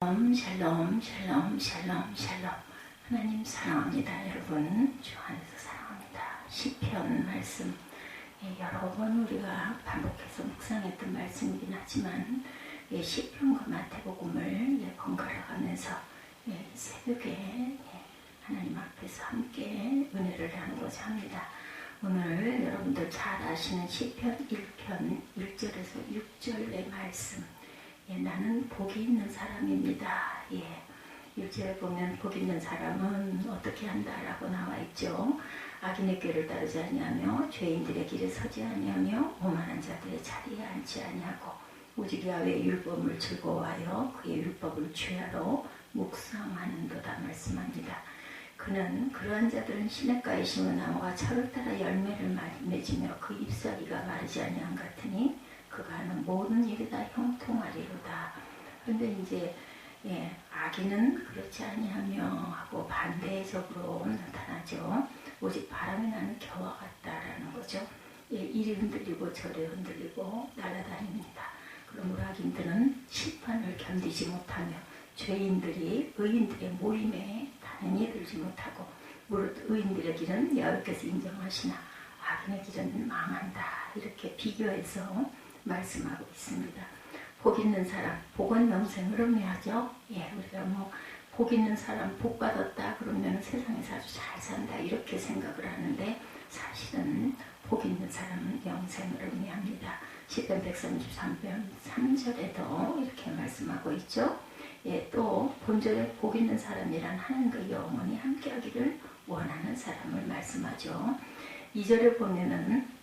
샬롬 샬롬 샬롬 샬롬. 하나님 사랑합니다. 여러분 주 안에서 사랑합니다. 시편 말씀 여러 번 우리가 반복해서 묵상했던 말씀이긴 하지만 시편과 마태복음을 번갈아 가면서 새벽에 하나님 앞에서 함께 은혜를 나누고자 합니다. 오늘 여러분들 잘 아시는 시편 1편 1절에서 6절의 말씀, 나는 복이 있는 사람입니다. 1절에 보면 복 있는 사람은 어떻게 한다라고 나와 있죠. 악인의 꾀를 따르지 아니하며 죄인들의 길에 서지 아니하며 오만한 자들의 자리에 앉지 아니하고 오직 야훼의 율법을 즐거워하여 그의 율법을 주야로 묵상하는도다 말씀합니다. 그는 그러한 자들은 시냇가에 심은 나무가 철을 따라 열매를 맺으며 그 잎사귀가 마르지 아니한 같으니 그가 하는 모든 일이 다 형통하리로다. 그런데 이제 악인은 그렇지 아니하며 하고 반대적으로 나타나죠. 오직 바람이 나는 겨와 같다라는 거죠. 이리 흔들리고 저리 흔들리고 날아다닙니다. 그러므로 악인들은 심판을 견디지 못하며 죄인들이 의인들의 모임에 단연히 들지 못하고 무릇 의인들의 길은 여호와께서 인정하시나 악인의 길은 망한다. 이렇게 비교해서 말씀하고 있습니다. 복 있는 사람, 복은 영생을 의미하죠. 우리가 복 있는 사람, 복 받았다 그러면 세상에서 아주 잘 산다 이렇게 생각을 하는데 사실은 복 있는 사람은 영생을 의미합니다. 시편 133편 3절에도 이렇게 말씀하고 있죠. 또 본절에 복 있는 사람이란 하나님과 영원히 함께하기를 원하는 사람을 말씀하죠. 2절에 보면은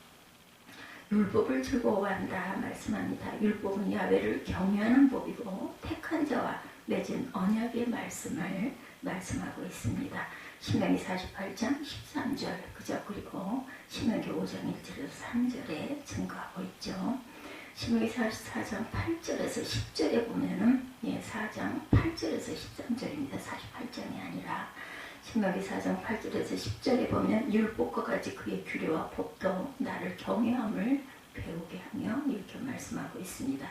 율법을 즐거워한다 말씀합니다. 율법은 야훼를 경외하는 법이고 택한 자와 맺은 언약의 말씀을 말씀하고 있습니다. 신명기 48장 13절 그죠? 그리고 신명기 5장 1절에서 3절에 증거하고 있죠. 신명기 44장 8절에서 10절에 보면은 4장 8절에서 13절입니다. 48장이 아니라 신명기 4장 8절에서 10절에 보면 율법과 같이 그의 규례와 법도 나를 경외함을 배우게 하며 이렇게 말씀하고 있습니다.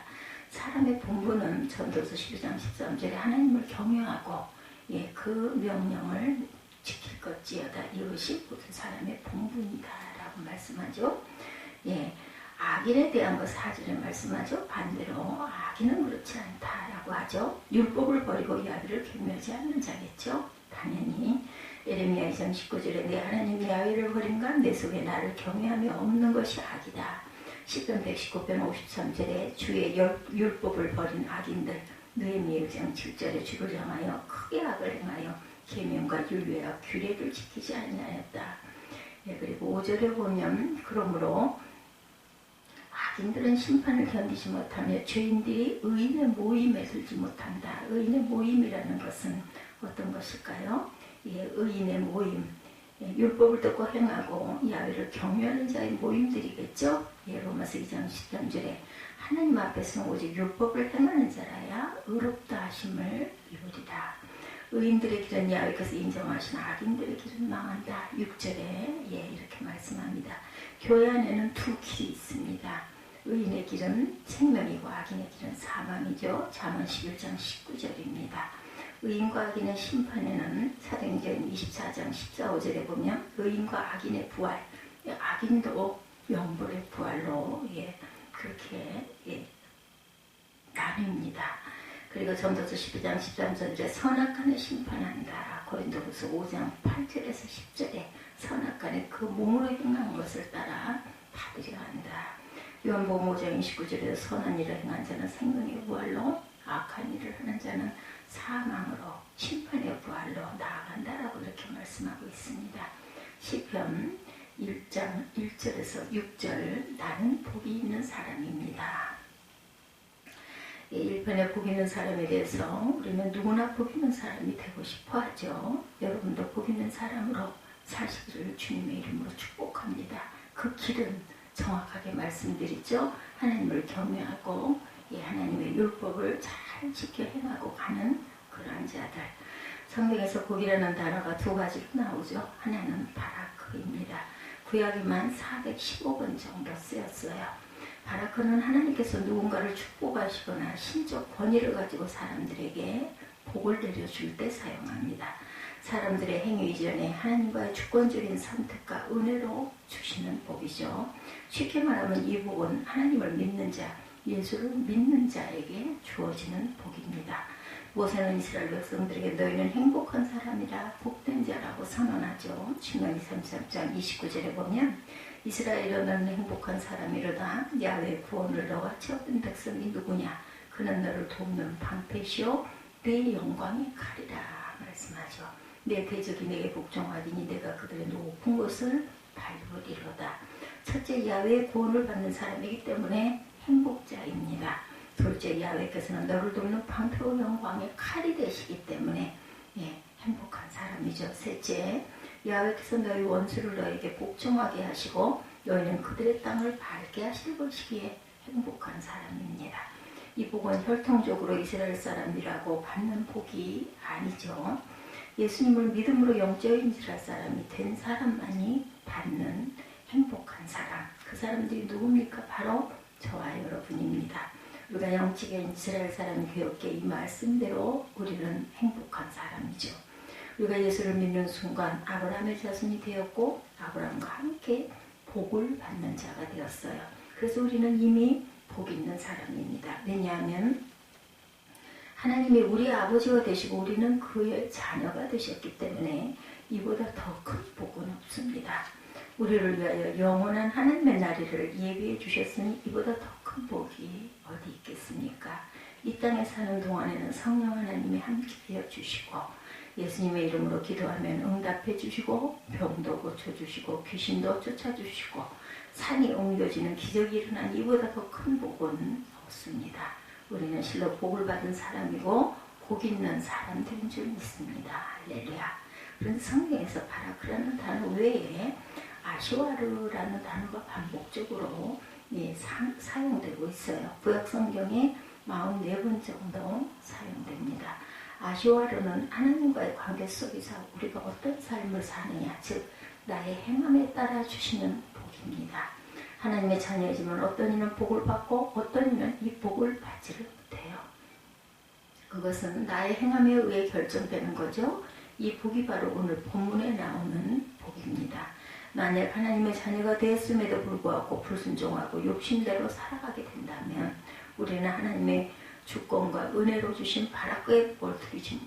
사람의 본분은 전도서 12장 13절에 하나님을 경외하고 그 명령을 지킬 것지어다. 이것이 모든 사람의 본분이다 라고 말씀하죠. 악인에 대한 것 4절에 말씀하죠. 반대로 악인은 그렇지 않다라고 하죠. 율법을 버리고 야훼를 경외하지 않는 자겠죠. 당연히 예레미야 2장 19절에 내 하나님 야훼를 버린가 내 속에 나를 경외하며 없는 것이 악이다. 시편 119편 53절에 주의 율법을 버린 악인들 느헤미야 1장 7절에 주를 향하여 크게 악을 행하여 계명과 율례와 규례를 지키지 아니하였다. 그리고 5절에 보면 그러므로 악인들은 심판을 견디지 못하며 죄인들이 의인의 모임에 들지 못한다. 의인의 모임이라는 것은 어떤 것일까요? 의인의 모임, 율법을 듣고 행하고 야훼를 경외하는 자의 모임들이겠죠. 로마서 2장 13절에 하나님 앞에서는 오직 율법을 행하는 자라야 의롭다 하심을 이루리라. 의인들의 길은 야훼께서 인정하신 악인들의 길은 망한다. 6절에 이렇게 말씀합니다. 교회 안에는 두 길이 있습니다. 의인의 길은 생명이고 악인의 길은 사망이죠. 잠언 11장 19절입니다. 의인과 악인의 심판에는 사도행전 24장 14, 5절에 보면 의인과 악인의 부활, 악인도 영벌의 부활로 그렇게 나뉩니다. 그리고 전도서 12장 13절에 선악간에 심판한다. 고린도후서 5장 8절에서 10절에 선악간에 그 몸으로 행한 것을 따라 받으려 한다. 요한복음 5장 29절에 선한 일을 행한 자는 생명의 부활로 악한 일을 하는 자는 사망으로 심판의 부활로 나아간다라고 이렇게 말씀하고 있습니다. 시편 1장 1절에서 6절 나는 복이 있는 사람입니다. 1편에 복 있는 사람에 대해서 우리는 누구나 복 있는 사람이 되고 싶어 하죠. 여러분도 복 있는 사람으로 사시기를 주님의 이름으로 축복합니다. 그 길은 정확하게 말씀드리죠. 하나님을 경외하고 하나님의 율법을 잘 지켜 행하고 가는 그러한 자들. 성경에서 복이라는 단어가 두 가지로 나오죠. 하나는 바라크입니다. 구약에만 415번 정도 쓰였어요. 바라크는 하나님께서 누군가를 축복하시거나 신적 권위를 가지고 사람들에게 복을 내려줄 때 사용합니다. 사람들의 행위 이전에 하나님과의 주권적인 선택과 은혜로 주시는 복이죠. 쉽게 말하면 이 복은 하나님을 믿는 자, 예수를 믿는 자에게 주어지는 복입니다. 모세는 이스라엘 백성들에게 너희는 행복한 사람이라 복된 자라고 선언하죠. 신명기 33장 29절에 보면 이스라엘아 너는 행복한 사람이로다. 야훼의 구원을 너와 채워든 백성이 누구냐? 그는 너를 돕는 방패시오 내 영광의 칼이라 말씀하죠. 내 대적이 내게 복종하리니 내가 그들의 높은 곳을 밟으리로다. 첫째, 야훼의 구원을 받는 사람이기 때문에 행복자입니다. 둘째, 야훼께서는 너를 돕는 방패와 영광의 칼이 되시기 때문에 행복한 사람이죠. 셋째, 야훼께서 너희 원수를 너에게 복종하게 하시고 너희는 그들의 땅을 밟게 하실 것이기에 행복한 사람입니다. 이 복은 혈통적으로 이스라엘 사람이라고 받는 복이 아니죠. 예수님을 믿음으로 영적인 이스라엘 사람이 된 사람만이 받는 행복한 사람. 그 사람들이 누굽니까? 바로 저와 여러분입니다. 우리가 영적인 이스라엘 사람 교육계 이 말씀대로 우리는 행복한 사람이죠. 우리가 예수를 믿는 순간 아브라함의 자손이 되었고 아브라함과 함께 복을 받는 자가 되었어요. 그래서 우리는 이미 복 있는 사람입니다. 왜냐하면 하나님이 우리의 아버지가 되시고 우리는 그의 자녀가 되셨기 때문에 이보다 더 큰 복은 없습니다. 우리를 위하여 영원한 하나님의 나라를 예비해 주셨으니 이보다 더 큰 복이 어디 있겠습니까? 이 땅에 사는 동안에는 성령 하나님이 함께하여 주시고 예수님의 이름으로 기도하면 응답해 주시고 병도 고쳐주시고 귀신도 쫓아주시고 산이 옮겨지는 기적이 일어난 이보다 더 큰 복은 없습니다. 우리는 실로 복을 받은 사람이고 복 있는 사람들인 줄 믿습니다. 할렐루야. 그런데 성경에서 바라크라는 단어 외에 아시와르라는 단어가 반복적으로 사용되고 있어요. 구약 성경에 44번 정도 사용됩니다. 아시와르는 하나님과의 관계 속에서 우리가 어떤 삶을 사느냐, 즉 나의 행함에 따라 주시는 복입니다. 하나님의 자녀이지만 어떤 이는 복을 받고 어떤 이는 이 복을 받지를 못해요. 그것은 나의 행함에 의해 결정되는 거죠. 이 복이 바로 오늘 본문에 나오는 복입니다. 만약 하나님의 자녀가 되었음에도 불구하고 불순종하고 욕심대로 살아가게 된다면 우리는 하나님의 주권과 은혜로 주신 바라크의 복을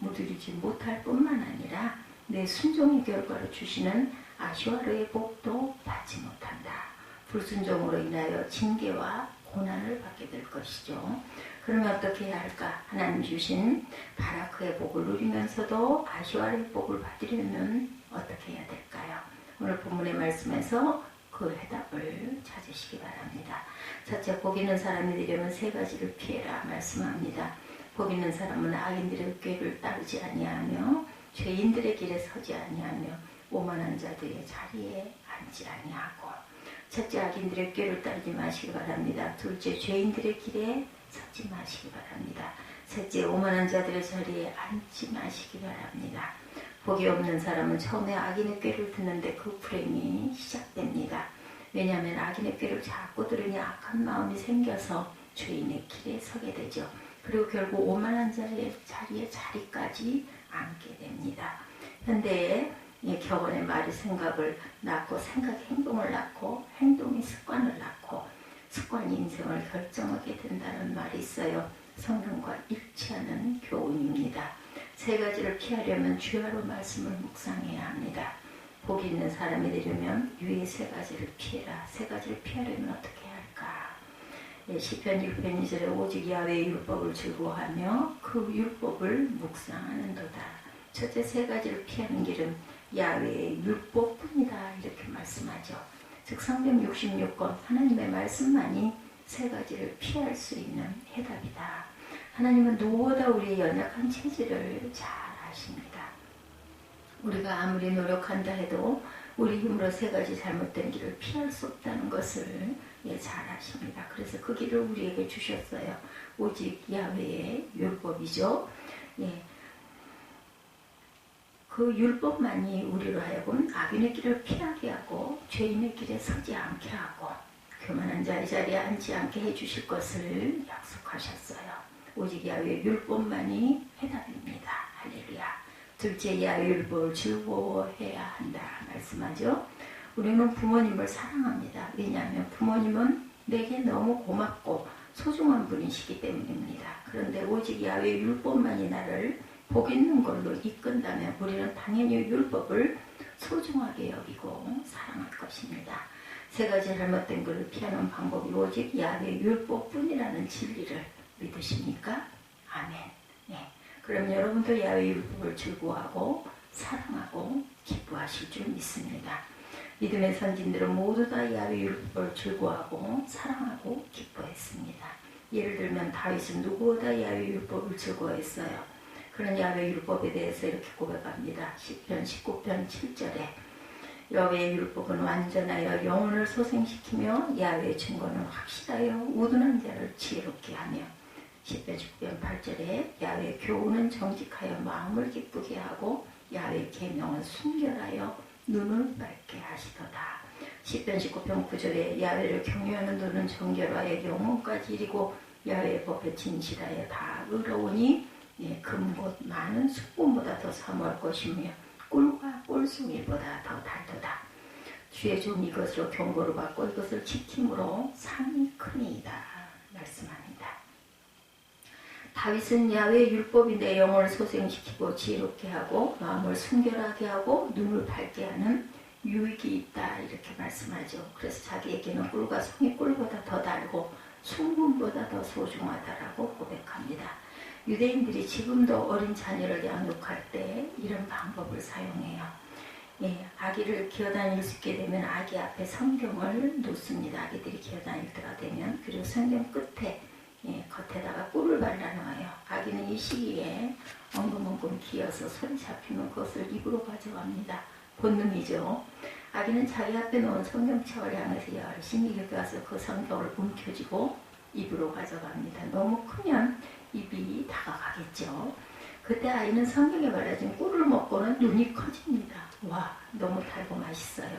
누리지 못할 뿐만 아니라 내 순종의 결과로 주시는 아시와르의 복도 받지 못한다. 불순종으로 인하여 징계와 고난을 받게 될 것이죠. 그러면 어떻게 해야 할까? 하나님 주신 바라크의 복을 누리면서도 아시와르의 복을 받으려면 어떻게 해야 될까요? 오늘 본문의 말씀에서 그 해답을 찾으시기 바랍니다. 첫째, 복 있는 사람이 되려면 세 가지를 피해라 말씀합니다. 복 있는 사람은 악인들의 꾀를 따르지 아니하며 죄인들의 길에 서지 아니하며 오만한 자들의 자리에 앉지 아니하고. 첫째, 악인들의 꾀를 따르지 마시기 바랍니다. 둘째, 죄인들의 길에 서지 마시기 바랍니다. 셋째, 오만한 자들의 자리에 앉지 마시기 바랍니다. 복이 없는 사람은 처음에 악인의 꾀를 듣는데 그 불행이 시작됩니다. 왜냐하면 악인의 꾀를 자꾸 들으니 악한 마음이 생겨서 죄인의 길에 서게 되죠. 그리고 결국 오만한 자의 자리까지 앉게 됩니다. 현대의 격언의 말이 생각을 낳고 생각이 행동을 낳고 행동이 습관을 낳고 습관이 인생을 결정하게 된다는 말이 있어요. 성경과 일치하는 교훈입니다. 세 가지를 피하려면 주야로 말씀을 묵상해야 합니다. 복이 있는 사람이 되려면 위의 세 가지를 피해라. 세 가지를 피하려면 어떻게 해야 할까? 시편 1편 2절에 오직 야훼의 율법을 즐거워하며 그 율법을 묵상하는도다. 첫째, 세 가지를 피하는 길은 야훼의 율법뿐이다 이렇게 말씀하죠. 즉 성경 66권 하나님의 말씀만이 세 가지를 피할 수 있는 해답이다. 하나님은 누구보다 우리의 연약한 체질을 잘 아십니다. 우리가 아무리 노력한다 해도 우리 힘으로 세 가지 잘못된 길을 피할 수 없다는 것을 잘 아십니다. 그래서 그 길을 우리에게 주셨어요. 오직 야훼의 율법이죠. 그 율법만이 우리로 하여금 악인의 길을 피하게 하고 죄인의 길에 서지 않게 하고 교만한 자의 자리에 앉지 않게 해주실 것을 약속하셨어요. 오직 야훼 율법만이 해답입니다. 할렐루야. 둘째, 야훼 율법을 즐거워해야 한다 말씀하죠. 우리는 부모님을 사랑합니다. 왜냐하면 부모님은 내게 너무 고맙고 소중한 분이시기 때문입니다. 그런데 오직 야훼 율법만이 나를 복 있는 걸로 이끈다면 우리는 당연히 율법을 소중하게 여기고 사랑할 것입니다. 세 가지 잘못된 것을 피하는 방법이 오직 야훼 율법뿐이라는 진리를 믿으십니까? 아멘. 네. 그럼 여러분도 야훼 율법을 즐거워하고 사랑하고 기뻐하실 줄 믿습니다. 믿음의 선진들은 모두 다 야훼 율법을 즐거워하고 사랑하고 기뻐했습니다. 예를 들면 다윗은 누구보다 야훼 율법을 즐거워했어요. 그런 야훼 율법에 대해서 이렇게 고백합니다. 시편 19편 7절에 여호와의 율법은 완전하여 영혼을 소생시키며 야훼의 증거는 확실하여 우둔한 자를 지혜롭게 하며 시편 19편 8절에 야훼의 교훈은 정직하여 마음을 기쁘게 하고 야훼의 계명은 순결하여 눈을 밝게 하시도다. 시편 19편 9절에 야훼를 경외하는 눈은 정결하여 영혼까지 이르고 야훼의 법에 진실하여 다 의로우니 금곧 많은 순금보다 더 사모할 것이며 꿀과 꿀송이보다 더 달도다. 주의 종 이것으로 경고를 받고 이것을 지킴으로 상이 크니이다 말씀합니다. 다윗은 야훼의 율법이 내 영혼을 소생시키고 지혜롭게 하고 마음을 순결하게 하고 눈을 밝게 하는 유익이 있다 이렇게 말씀하죠. 그래서 자기에게는 꿀과 송이 꿀보다 더 달고 순금보다 더 소중하다라고 고백합니다. 유대인들이 지금도 어린 자녀를 양육할 때 이런 방법을 사용해요. 아기를 기어다닐 수 있게 되면 아기 앞에 성경을 놓습니다. 아기들이 기어다닐 때가 되면. 그리고 성경 끝에 겉에다가 꿀을 발라놓아요. 아기는 이 시기에 엉금엉금 기어서 소리 잡히면 그것을 입으로 가져갑니다. 본능이죠. 아기는 자기 앞에 놓은 성경책을 향해서 열심히 읽어서 그 성경을 움켜쥐고 입으로 가져갑니다. 너무 크면 입이 다가가겠죠. 그때 아이는 성경에 말해진 꿀을 먹고는 눈이 커집니다. 와, 너무 달고 맛있어요.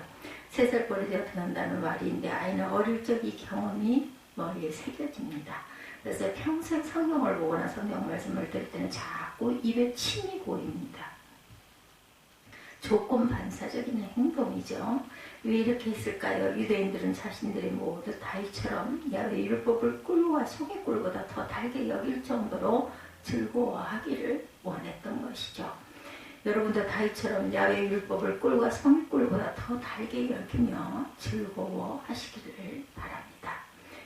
3살 버릇이 어떻게한다는 말인데 아이는 어릴 적 이 경험이 머리에 새겨집니다. 그래서 평생 성경을 보거나 성경 말씀을 들을 때는 자꾸 입에 침이 고입니다. 조건 반사적인 행동이죠. 왜 이렇게 했을까요? 유대인들은 자신들이 모두 다윗처럼 야훼 율법을 꿀과 송이꿀보다 더 달게 여길 정도로 즐거워하기를 원했던 것이죠. 여러분도 다윗처럼 야훼 율법을 꿀과 송이꿀보다 더 달게 여기며 즐거워하시기를 바랍니다.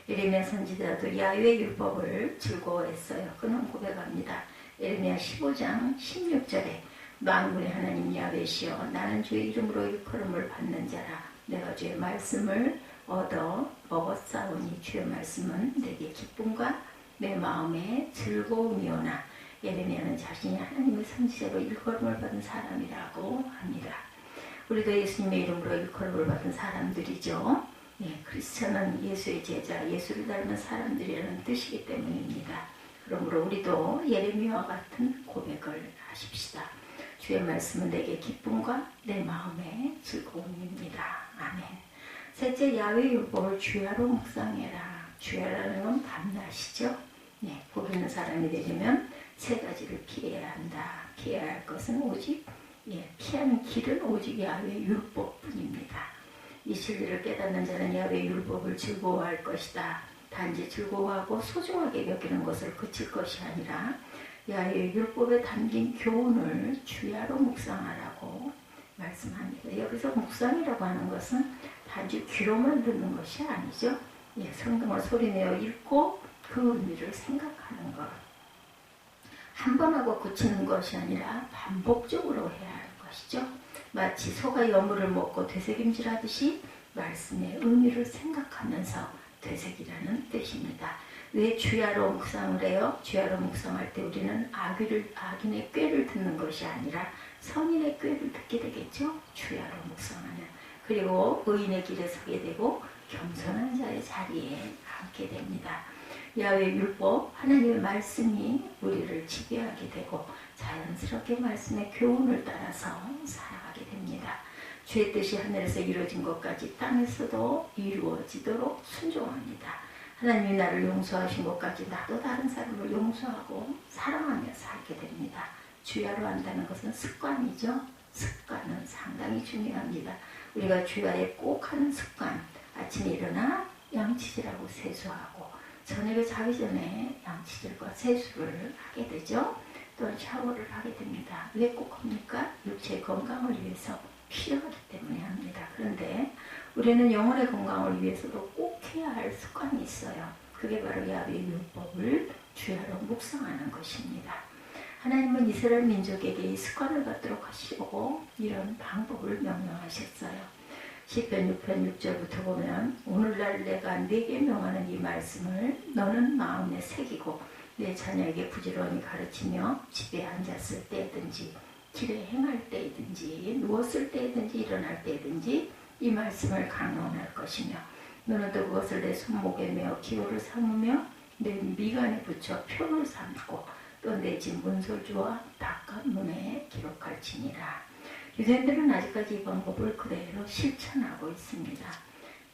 예레미야 선지자도 야훼 율법을 즐거워했어요. 그는 고백합니다. 예레미야 15장 16절에 만군의 하나님 야훼시여 나는 주의 이름으로 일컬음을 받는 자라. 내가 주의 말씀을 얻어 먹었사오니 주의 말씀은 내게 기쁨과 내 마음에 즐거움이오나. 예레미야는 자신이 하나님의 선지자로 일컬음을 받은 사람이라고 합니다. 우리도 예수님의 이름으로 일컬음을 받은 사람들이죠. 크리스천은 예수의 제자, 예수를 닮은 사람들이라는 뜻이기 때문입니다. 그러므로 우리도 예레미야와 같은 고백을 하십시다. 주의 말씀은 내게 기쁨과 내 마음의 즐거움입니다. 아멘. 셋째, 야훼 율법을 주야로 묵상해라. 주야라는 건 밤낮이죠. 복 있는 사람이 되려면 3가지를 피해야 한다. 피해야 할 것은 오직 피하는 길은 오직 야훼 율법뿐입니다. 이 진리를 깨닫는 자는 야훼 율법을 즐거워할 것이다. 단지 즐거워하고 소중하게 여기는 것을 그칠 것이 아니라 야훼 율법에 담긴 교훈을 주야로 묵상하라고 말씀합니다. 여기서 묵상이라고 하는 것은 단지 귀로만 듣는 것이 아니죠. 성경을 소리내어 읽고 그 의미를 생각하는 것. 한 번 하고 그치는 것이 아니라 반복적으로 해야 하는 것이죠. 마치 소가 여물을 먹고 되새김질하듯이 말씀의 의미를 생각하면서 되새기라는 뜻입니다. 왜 주야로 묵상을 해요? 주야로 묵상할 때 우리는 악인의 꾀를 듣는 것이 아니라 선인의 꾀를 듣게 되겠죠? 주야로 묵상하면. 그리고 의인의 길에 서게 되고 겸손한 자의 자리에 앉게 됩니다. 야훼 율법, 하나님의 말씀이 우리를 지배하게 되고 자연스럽게 말씀의 교훈을 따라서 살아가게 됩니다. 주의 뜻이 하늘에서 이루어진 것까지 땅에서도 이루어지도록 순종합니다. 하나님이 나를 용서하신 것까지 나도 다른 사람을 용서하고 사랑하며 살게 됩니다. 주야로 한다는 것은 습관이죠. 습관은 상당히 중요합니다. 우리가 주야에 꼭 하는 습관, 아침에 일어나 양치질하고 세수하고 저녁에 자기 전에 양치질과 세수를 하게 되죠. 또는 샤워를 하게 됩니다. 왜 꼭 합니까? 육체의 건강을 위해서 필요하기 때문에 합니다. 그런데 우리는 영혼의 건강을 위해서도 꼭 해야 할 습관이 있어요. 그게 바로 야훼의 율법을 주야로 묵상하는 것입니다. 하나님은 이스라엘 민족에게 이 습관을 갖도록 하시고 이런 방법을 명령하셨어요. 시편 6편 6절부터 보면 오늘날 내가 네게 명하는 이 말씀을 너는 마음에 새기고 내 자녀에게 부지런히 가르치며 집에 앉았을 때든지 길에 행할 때든지 누웠을 때든지 일어날 때든지 이 말씀을 강론할 것이며 너는 또 그것을 내 손목에 메어 기호를 삼으며 내 미간에 붙여 표를 삼고 또 내 집 문설주와 바깥문에 기록할지니라. 유대인들은 아직까지 이 방법을 그대로 실천하고 있습니다.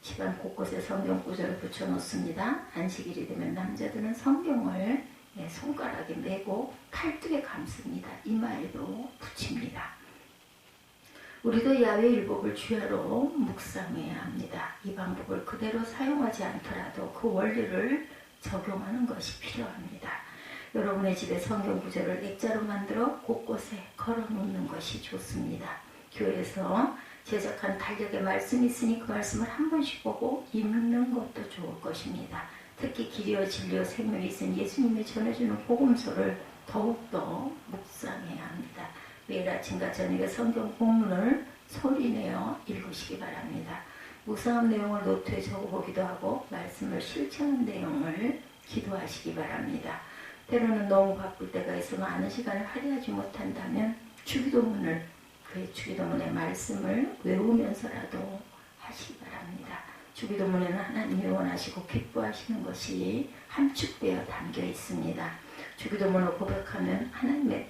집안 곳곳에 성경 구절을 붙여놓습니다. 안식일이 되면 남자들은 성경을 손가락에 메고 팔뚝에 감습니다. 이마에도 붙입니다. 우리도 야훼의 율법을 주야로 묵상해야 합니다. 이 방법을 그대로 사용하지 않더라도 그 원리를 적용하는 것이 필요합니다. 여러분의 집에 성경 구절을 액자로 만들어 곳곳에 걸어놓는 것이 좋습니다. 교회에서 제작한 달력에 말씀이 있으니 그 말씀을 한 번씩 보고 읽는 것도 좋을 것입니다. 특히 길이요 진리요 생명이 있은 예수님이 전해주는 복음서를 더욱더 묵상해야 합니다. 매일 아침과 저녁에 성경 본문을 소리내어 읽으시기 바랍니다. 묵상한 내용을 노트에 적어보기도 하고 말씀을 실천한 내용을 기도하시기 바랍니다. 때로는 너무 바쁠 때가 있어 많은 시간을 할애하지 못한다면 주기도문을 그 주기도문의 말씀을 외우면서라도 하시기 바랍니다. 주기도문에는 하나님이 원하시고 기뻐하시는 것이 함축되어 담겨 있습니다. 주기도문을 고백하면 하나님의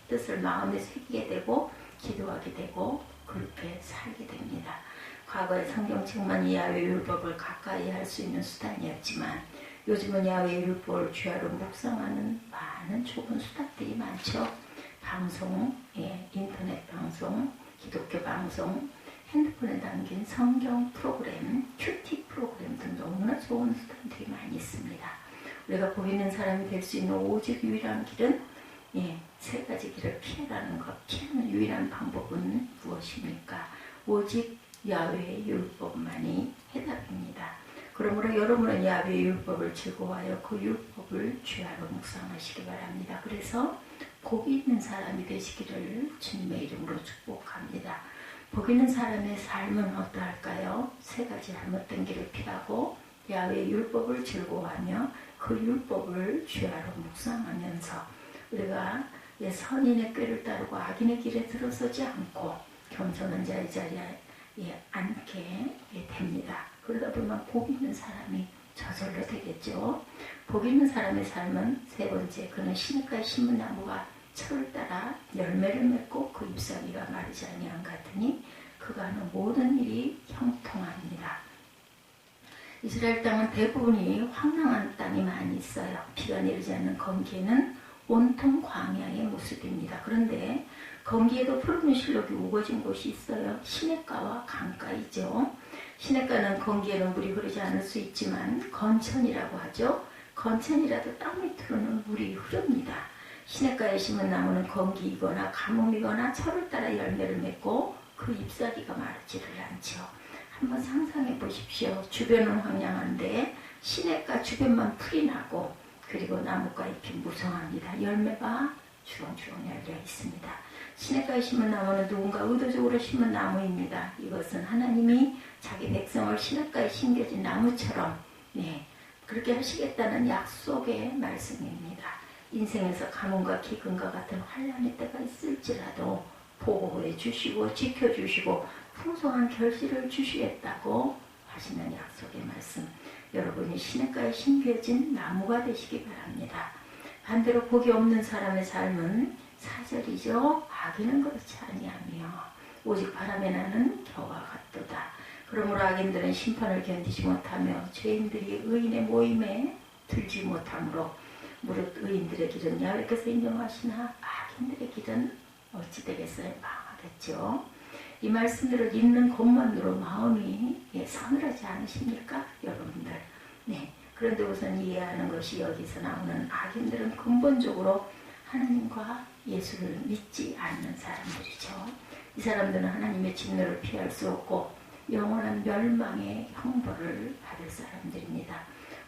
뜻을 마음에 새기게 되고 기도하게 되고 그렇게 살게 됩니다. 과거의 성경책만 이 야훼의 율법을 가까이 할 수 있는 수단이었지만 요즘은 야훼의 율법을 주야로 묵상하는 많은 좋은 수단들이 많죠. 방송, 인터넷 방송, 기독교 방송, 핸드폰에 담긴 성경 프로그램, 큐티 프로그램 등 너무나 좋은 수단들이 많이 있습니다. 우리가 복 있는 사람이 될 수 있는 오직 유일한 길은 세 가지 길을 피하는 것. 피하는 유일한 방법은 무엇입니까? 오직 야훼의 율법만이 해답입니다. 그러므로 여러분은 야훼의 율법을 즐거워하여 그 율법을 주야로 묵상하시기 바랍니다. 그래서 복 있는 사람이 되시기를 주님의 이름으로 축복합니다. 복 있는 사람의 삶은 어떠할까요? 세 가지 잘못된 길을 피하고 야훼의 율법을 즐거워하며 그 율법을 주야로 묵상하면서 우리가 선인의 꾀를 따르고 악인의 길에 들어서지 않고 겸손한 자의 자리에 앉게 됩니다. 그러다 보면 복 있는 사람이 저절로 되겠죠. 복 있는 사람의 삶은 세 번째, 그는 시냇가에 심은 나무가 철을 따라 열매를 맺고 그 잎사귀가 마르지 아니한 같으니 그가 하는 모든 일이 형통합니다. 이스라엘 땅은 대부분이 황량한 땅이 많이 있어요. 비가 내리지 않는 건기에는 온통 광야의 모습입니다. 그런데 건기에도 푸른 실록이 우거진 곳이 있어요. 시냇가와 강가이죠. 시냇가는 건기에는 물이 흐르지 않을 수 있지만 건천이라고 하죠. 건천이라도 땅 밑으로는 물이 흐릅니다. 시냇가에 심은 나무는 건기이거나 가뭄이거나 철을 따라 열매를 맺고 그 잎사귀가 마르지를 않죠. 한번 상상해 보십시오. 주변은 황량한데 시냇가 주변만 풀이 나고 그리고 나무가 잎이 무성합니다. 열매가 주렁주렁 열려 있습니다. 시냇가에 심은 나무는 누군가 의도적으로 심은 나무입니다. 이것은 하나님이 자기 백성을 시냇가에 심겨진 나무처럼 그렇게 하시겠다는 약속의 말씀입니다. 인생에서 가뭄과 기근과 같은 환난의 때가 있을지라도 보호해 주시고 지켜주시고 풍성한 결실을 주시겠다고 하시는 약속의 말씀. 여러분이 시냇가에 심겨진 나무가 되시기 바랍니다. 반대로 복이 없는 사람의 삶은 사절이죠. 악인은 그렇지 아니하며 오직 바람에 나는 겨와 같도다. 그러므로 악인들은 심판을 견디지 못하며 죄인들이 의인의 모임에 들지 못하므로 무릇 의인들의 길은 여호와께서 인정하시나 악인들의 길은 어찌 되겠어요? 망하겠죠. 이 말씀들을 읽는 것만으로 마음이 서늘하지 않으십니까? 여러분들. 네. 그런데 우선 이해하는 것이 여기서 나오는 악인들은 근본적으로 하나님과 예수를 믿지 않는 사람들이죠. 이 사람들은 하나님의 진노를 피할 수 없고 영원한 멸망의 형벌을 받을 사람들입니다.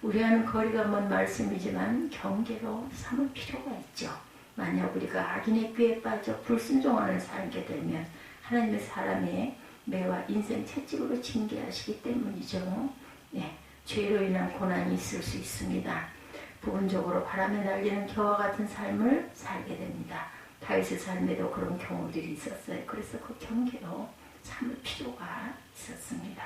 우리와는 거리가 먼 말씀이지만 경계로 삼을 필요가 있죠. 만약 우리가 악인의 꾀에 빠져 불순종하는 살게 되면 하나님의 사람의 매와 인생 채찍으로 징계하시기 때문이죠. 네, 죄로 인한 고난이 있을 수 있습니다. 부분적으로 바람에 날리는 겨와 같은 삶을 살게 됩니다. 다윗의 삶에도 그런 경우들이 있었어요. 그래서 그 경계로 참을 필요가 있었습니다.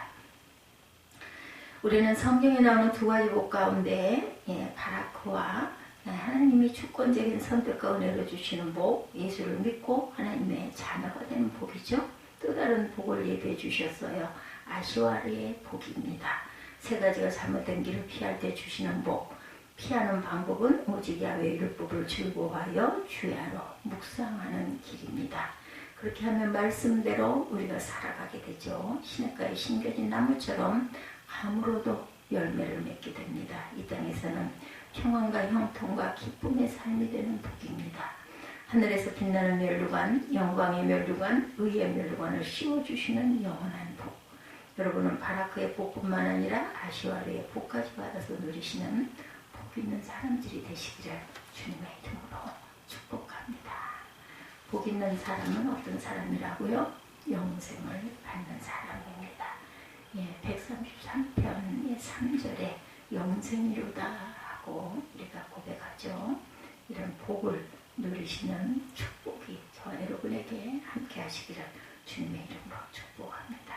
우리는 성경에 나오는 두 가지 복 가운데 바라크와 하나님이 주권적인 선택과 은혜를 주시는 복, 예수를 믿고 하나님의 자녀가 되는 복이죠. 또 다른 복을 예배해 주셨어요. 아시와르의 복입니다. 세 가지가 잘못된 길을 피할 때 주시는 복. 피하는 방법은 오직 야훼의 율법을 즐거워하여 주야로 묵상하는 길입니다. 그렇게 하면 말씀대로 우리가 살아가게 되죠. 시냇가에 심겨진 나무처럼 아무로도 열매를 맺게 됩니다. 이 땅에서는 평안과 형통과 기쁨의 삶이 되는 복입니다. 하늘에서 빛나는 면류관, 영광의 면류관, 의의 면류관을 씌워주시는 영원한 복. 여러분은 바라크의 복뿐만 아니라 아시와르의 복까지 받아서 누리시는 복 있는 사람들이 되시기를 주님의 이름으로 축복합니다. 복 있는 사람은 어떤 사람이라고요? 영생을 받는 사람입니다. 133편의 3절에 영생이로다 하고 우리가 고백하죠. 이런 복을 누리시는 축복이 저와 여러분에게 함께 하시기를 주님의 이름으로 축복합니다.